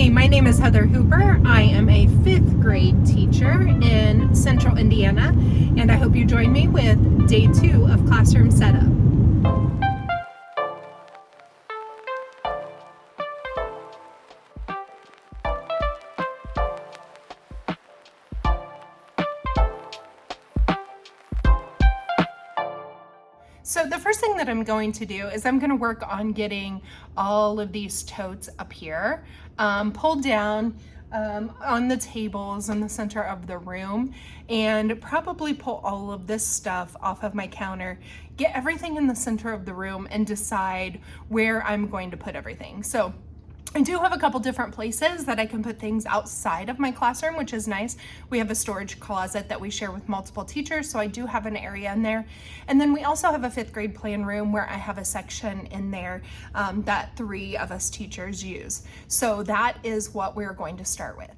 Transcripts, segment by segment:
Hi, my name is Heather Hooper. I am a fifth grade teacher in Central Indiana, and I hope you join me with day 2 of classroom setup. So the first thing that I'm going to do is I'm going to work on getting all of these totes up here pulled down on the tables in the center of the room, and probably pull all of this stuff off of my counter, get everything in the center of the room, and decide where I'm going to put everything. So I do have a couple different places that I can put things outside of my classroom, which is nice. We have a storage closet that we share with multiple teachers, so I do have an area in there. And then we also have a fifth grade plan room where I have a section in there that 3 of us teachers use. So that is what we're going to start with.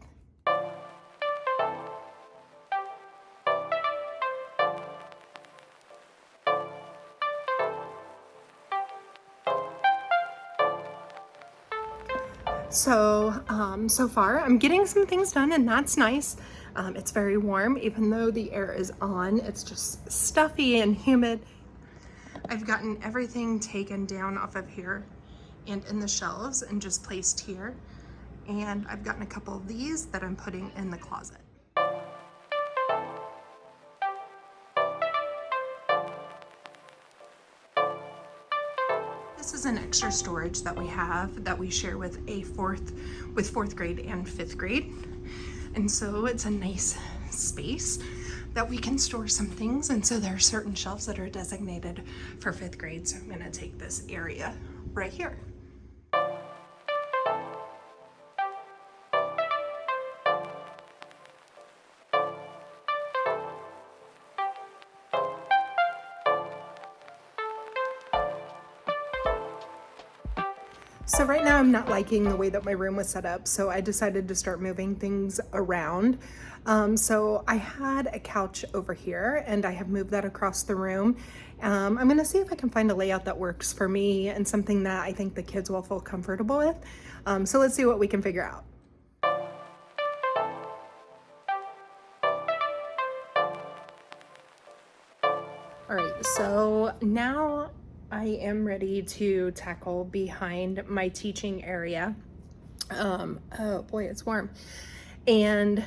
So far I'm getting some things done, and that's nice. It's very warm, even though the air is on. It's just stuffy and humid. I've gotten everything taken down off of here and in the shelves and just placed here. And I've gotten a couple of these that I'm putting in the closet. This is an extra storage that we have that we share with fourth grade and fifth grade. And so it's a nice space that we can store some things. And so there are certain shelves that are designated for fifth grade. So I'm gonna take this area right here. So right now I'm not liking the way that my room was set up, so I decided to start moving things around. So I had a couch over here and I have moved that across the room. I'm gonna see if I can find a layout that works for me and something that I think the kids will feel comfortable with. So let's see what we can figure out. All right, so now I am ready to tackle behind my teaching area. Oh boy, it's warm. And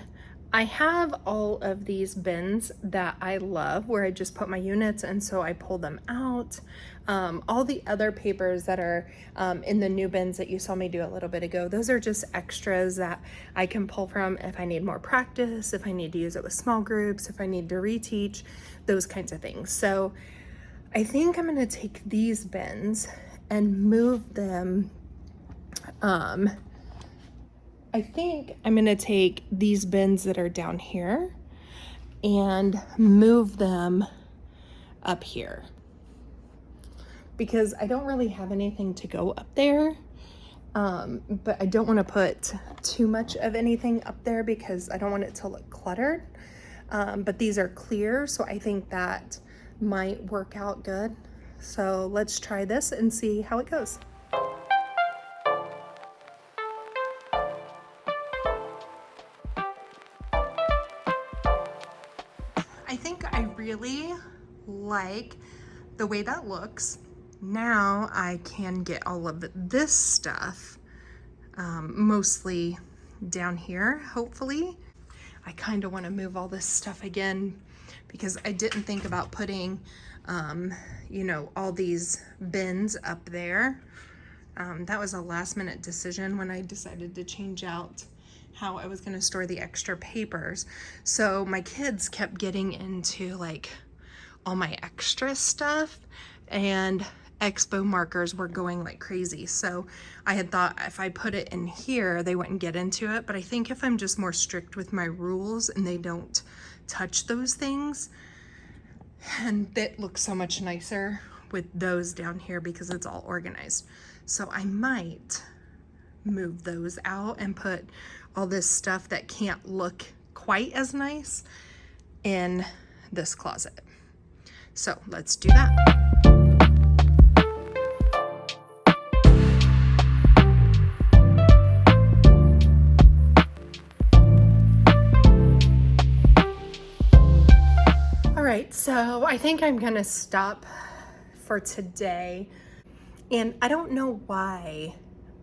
I have all of these bins that I love where I just put my units, and so I pull them out. All the other papers that are in the new bins that you saw me do a little bit ago, those are just extras that I can pull from if I need more practice, if I need to use it with small groups, if I need to reteach, those kinds of things. So I think I'm gonna take these bins and move them. I think I'm gonna take these bins that are down here and move them up here, because I don't really have anything to go up there. But I don't want to put too much of anything up there because I don't want it to look cluttered. But these are clear, so I think that might work out good. So let's try this and see how it goes. I think I really like the way that looks. Now I can get all of this stuff mostly down here, hopefully. I kind of want to move all this stuff again because I didn't think about putting, you know, all these bins up there. That was a last minute decision when I decided to change out how I was going to store the extra papers. So my kids kept getting into like all my extra stuff, and expo markers were going like crazy. So I had thought if I put it in here, they wouldn't get into it. But I think if I'm just more strict with my rules and they don't touch those things, and it looks so much nicer with those down here because it's all organized. So I might move those out and put all this stuff that can't look quite as nice in this closet. So let's do that. right, so I think I'm gonna stop for today. And I don't know why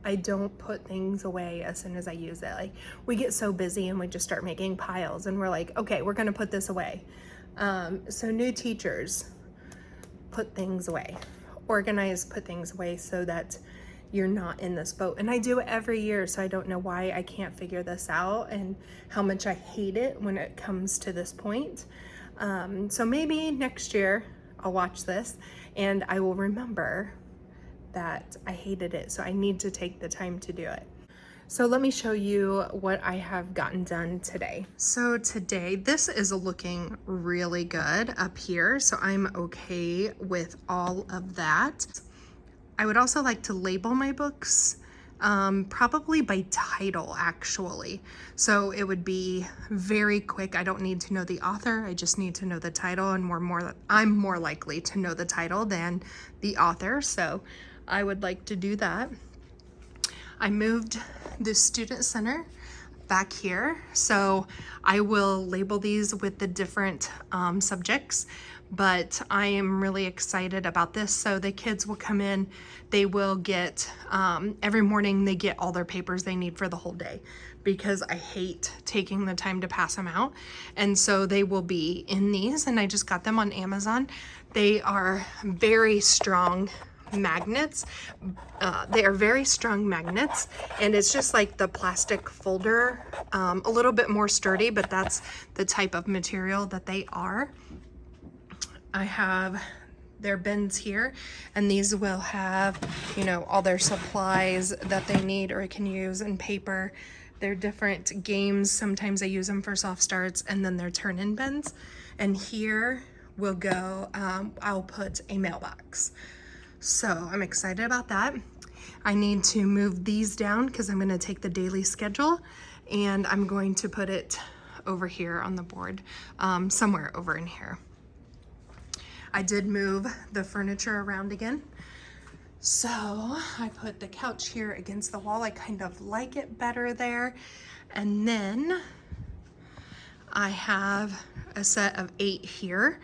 I don't put things away as soon as I use it. Like, we get so busy and we just start making piles and we're like, okay, we're gonna put this away. So new teachers, put things away. Organize, put things away so that you're not in this boat. And I do it every year, so I don't know why I can't figure this out and how much I hate it when it comes to this point. So maybe next year I'll watch this and I will remember that I hated it, so I need to take the time to do it. So let me show you what I have gotten done today. So today, this is looking really good up here, so I'm okay with all of that. I would also like to label my books, probably by title actually. So it would be very quick. I don't need to know the author, I just need to know the title, and I'm more likely to know the title than the author, so I would like to do that. I moved the student center back here, so I will label these with the different subjects, but I am really excited about this. So the kids will come in, they will get, every morning they get all their papers they need for the whole day, because I hate taking the time to pass them out. And so they will be in these, and I just got them on Amazon. They are very strong magnets. They are very strong magnets, and it's just like the plastic folder, a little bit more sturdy, but that's the type of material that they are. I have their bins here, and these will have, you know, all their supplies that they need or can use, and paper. They're different games. Sometimes I use them for soft starts, and then they're turn-in bins. And here will go, I'll put a mailbox. So I'm excited about that. I need to move these down because I'm going to take the daily schedule and I'm going to put it over here on the board, somewhere over in here. I did move the furniture around again. So I put the couch here against the wall. I kind of like it better there. And then I have a set of 8 here.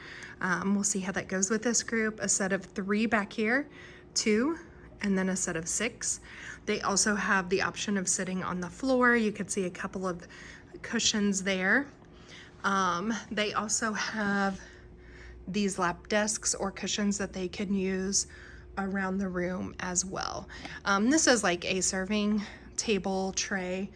We'll see how that goes with this group. A set of 3 back here, 2, and then a set of 6. They also have the option of sitting on the floor. You could see a couple of cushions there. They also have these lap desks or cushions that they can use around the room as well. This is like a serving table tray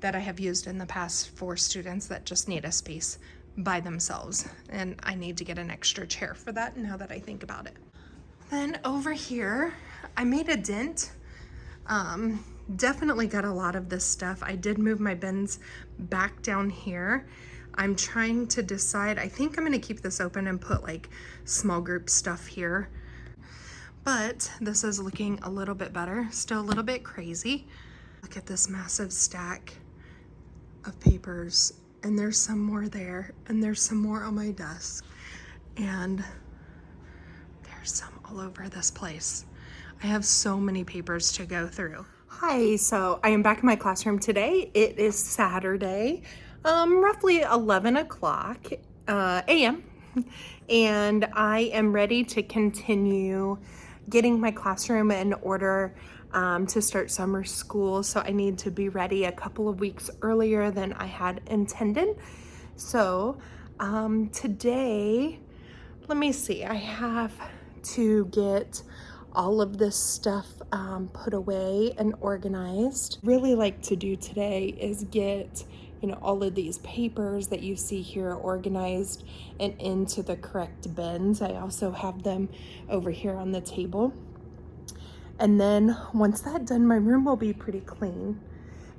that I have used in the past for students that just need a space by themselves, and I need to get an extra chair for that now that I think about it. Then over here, I made a dent. Definitely got a lot of this stuff. I did move my bins back down here. I'm trying to decide, I think I'm gonna keep this open and put like small group stuff here. But this is looking a little bit better, still a little bit crazy. Look at this massive stack of papers, and there's some more there, and there's some more on my desk, and there's some all over this place. I have so many papers to go through. Hi, so I am back in my classroom today. It is Saturday, roughly 11 o'clock a.m. and I am ready to continue getting my classroom in order to start summer school. So I need to be ready a couple of weeks earlier than I had intended. So today, let me see, I have to get all of this stuff put away and organized. Really like to do today is get, you know, all of these papers that you see here organized and into the correct bins. I also have them over here on the table. And then once that's done, my room will be pretty clean.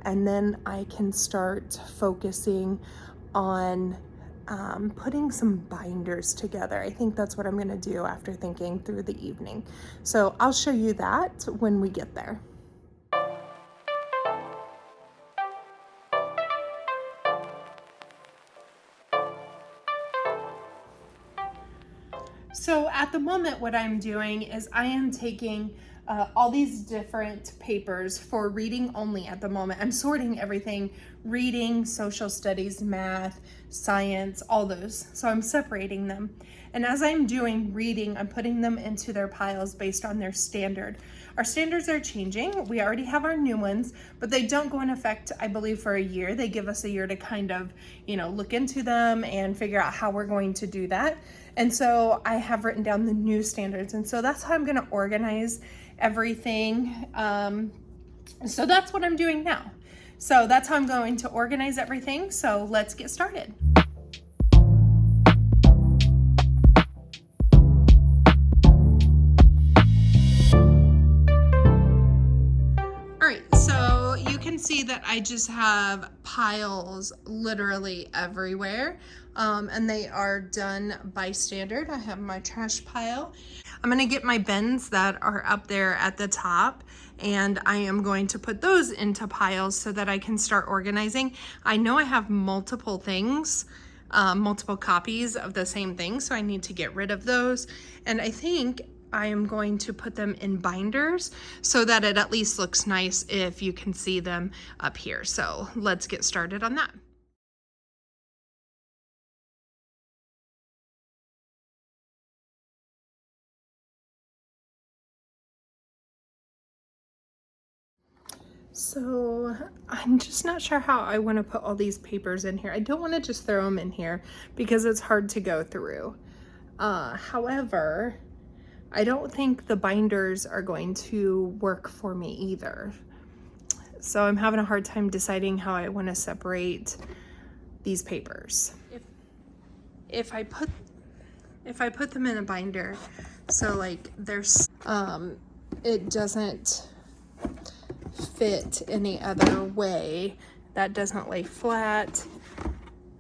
And then I can start focusing on putting some binders together. I think that's what I'm gonna do after thinking through the evening. So I'll show you that when we get there. So at the moment, what I'm doing is I am taking all these different papers for reading only at the moment. I'm sorting everything, reading, social studies, math, science, all those. So I'm separating them. And as I'm doing reading, I'm putting them into their piles based on their standard. Our standards are changing. We already have our new ones, but they don't go in effect, I believe, for a year. They give us a year to kind of, look into them and figure out how we're going to do that. And so I have written down the new standards. And so that's how I'm going to organize everything. So that's what I'm doing now. So that's how I'm going to organize everything. So let's get started. So you can see that I just have piles literally everywhere, and they are done by standard. I have my trash pile. I'm gonna get my bins that are up there at the top, and I am going to put those into piles so that I can start organizing. I know I have multiple things, multiple copies of the same thing, so I need to get rid of those. And I think I am going to put them in binders so that it at least looks nice if you can see them up here. So let's get started on that. So I'm just not sure how I want to put all these papers in here. I don't want to just throw them in here because it's hard to go through. However, I don't think the binders are going to work for me either. So I'm having a hard time deciding how I want to separate these papers. If I put them in a binder, so like there's it doesn't fit any other way, that doesn't lay flat.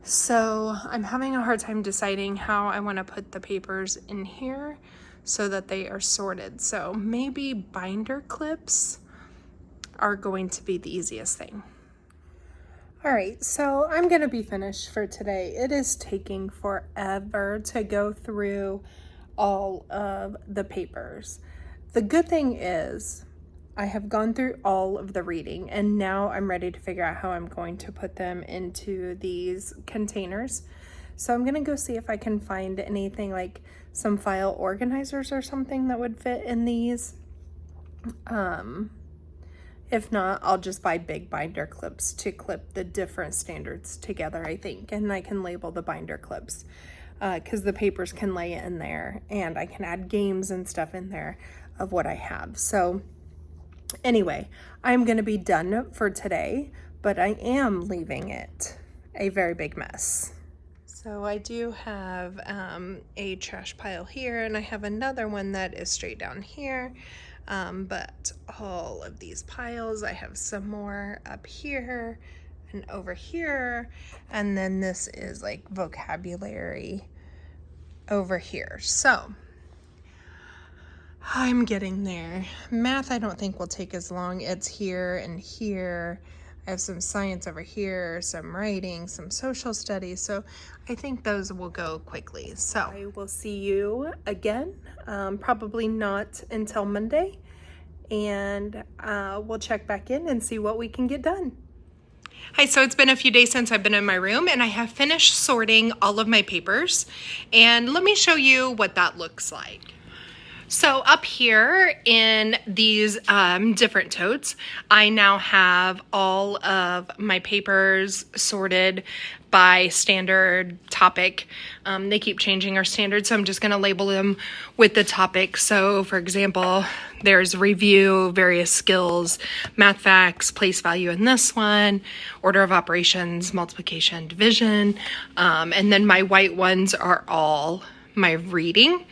So I'm having a hard time deciding how I want to put the papers in here so that they are sorted. So maybe binder clips are going to be the easiest thing. All right, so I'm gonna be finished for today. It is taking forever to go through all of the papers. The good thing is I have gone through all of the reading, and now I'm ready to figure out how I'm going to put them into these containers. So I'm gonna go see if I can find anything like some file organizers or something that would fit in these. If not, I'll just buy big binder clips to clip the different standards together, I think, and I can label the binder clips because the papers can lay in there, and I can add games and stuff in there of what I have. So anyway, I'm gonna be done for today, but I am leaving it a very big mess. So I do have a trash pile here, and I have another one that is straight down here. But all of these piles, I have some more up here and over here. And then this is like vocabulary over here. So I'm getting there. Math, I don't think will take as long. It's here and here. I have some science over here, some writing, some social studies. So I think those will go quickly. So I will see you again, probably not until Monday. And we'll check back in and see what we can get done. Hi, so it's been a few days since I've been in my room, and I have finished sorting all of my papers. And let me show you what that looks like. So up here in these different totes, I now have all of my papers sorted by standard topic. They keep changing our standards, so I'm just gonna label them with the topic. So for example, there's review, various skills, math facts, place value in this one, order of operations, multiplication, division, and then my white ones are all my reading.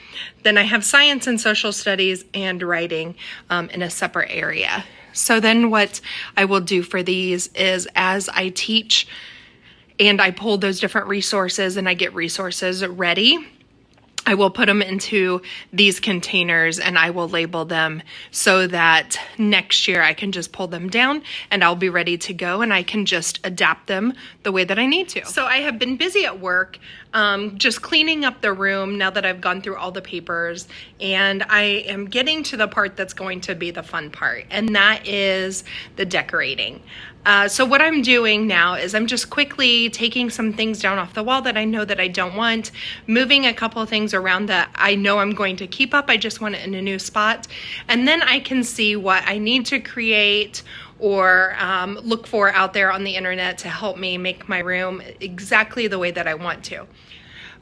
Then I have science and social studies and writing in a separate area. So then what I will do for these is as I teach and I pull those different resources and I get resources ready, I will put them into these containers and I will label them so that next year I can just pull them down and I'll be ready to go and I can just adapt them the way that I need to. So I have been busy at work, just cleaning up the room now that I've gone through all the papers, and I am getting to the part that's going to be the fun part, and that is the decorating. So what I'm doing now is I'm just quickly taking some things down off the wall that I know that I don't want, moving a couple of things around that I know I'm going to keep up. I just want it in a new spot. And then I can see what I need to create or look for out there on the internet to help me make my room exactly the way that I want to.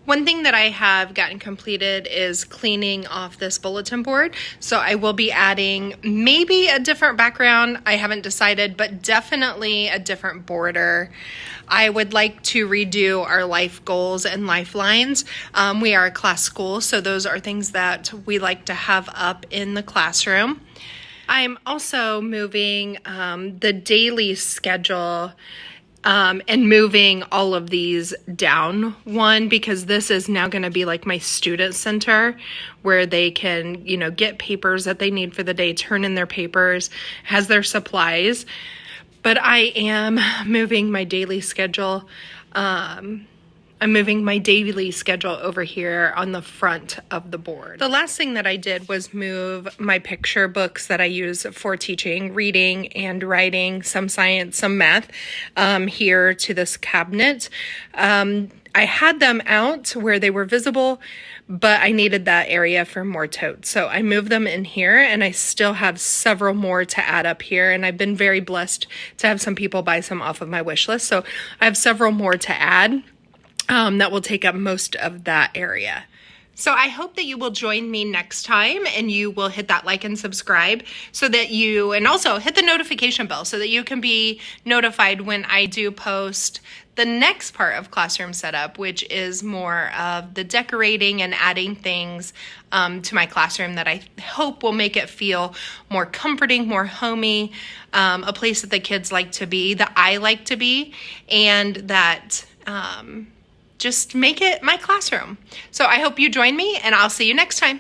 One thing that I have gotten completed is cleaning off this bulletin board. So I will be adding maybe a different background. I haven't decided, but definitely a different border. I would like to redo our life goals and lifelines. We are a class school, so those are things that we like to have up in the classroom. I'm also moving the daily schedule and moving all of these down one, because this is now going to be like my student center where they can, you know, get papers that they need for the day, turn in their papers, has their supplies. But I am moving my daily schedule. I'm moving my daily schedule over here on the front of the board. The last thing that I did was move my picture books that I use for teaching, reading and writing, some science, some math, here to this cabinet. I had them out where they were visible, but I needed that area for more totes. So I moved them in here, and I still have several more to add up here. And I've been very blessed to have some people buy some off of my wish list. So I have several more to add. That will take up most of that area. So I hope that you will join me next time, and you will hit that like and subscribe so that you, and also hit the notification bell so that you can be notified when I do post the next part of classroom setup, which is more of the decorating and adding things to my classroom that I hope will make it feel more comforting, more homey, a place that the kids like to be, that I like to be, and that just make it my classroom. So I hope you join me, and I'll see you next time.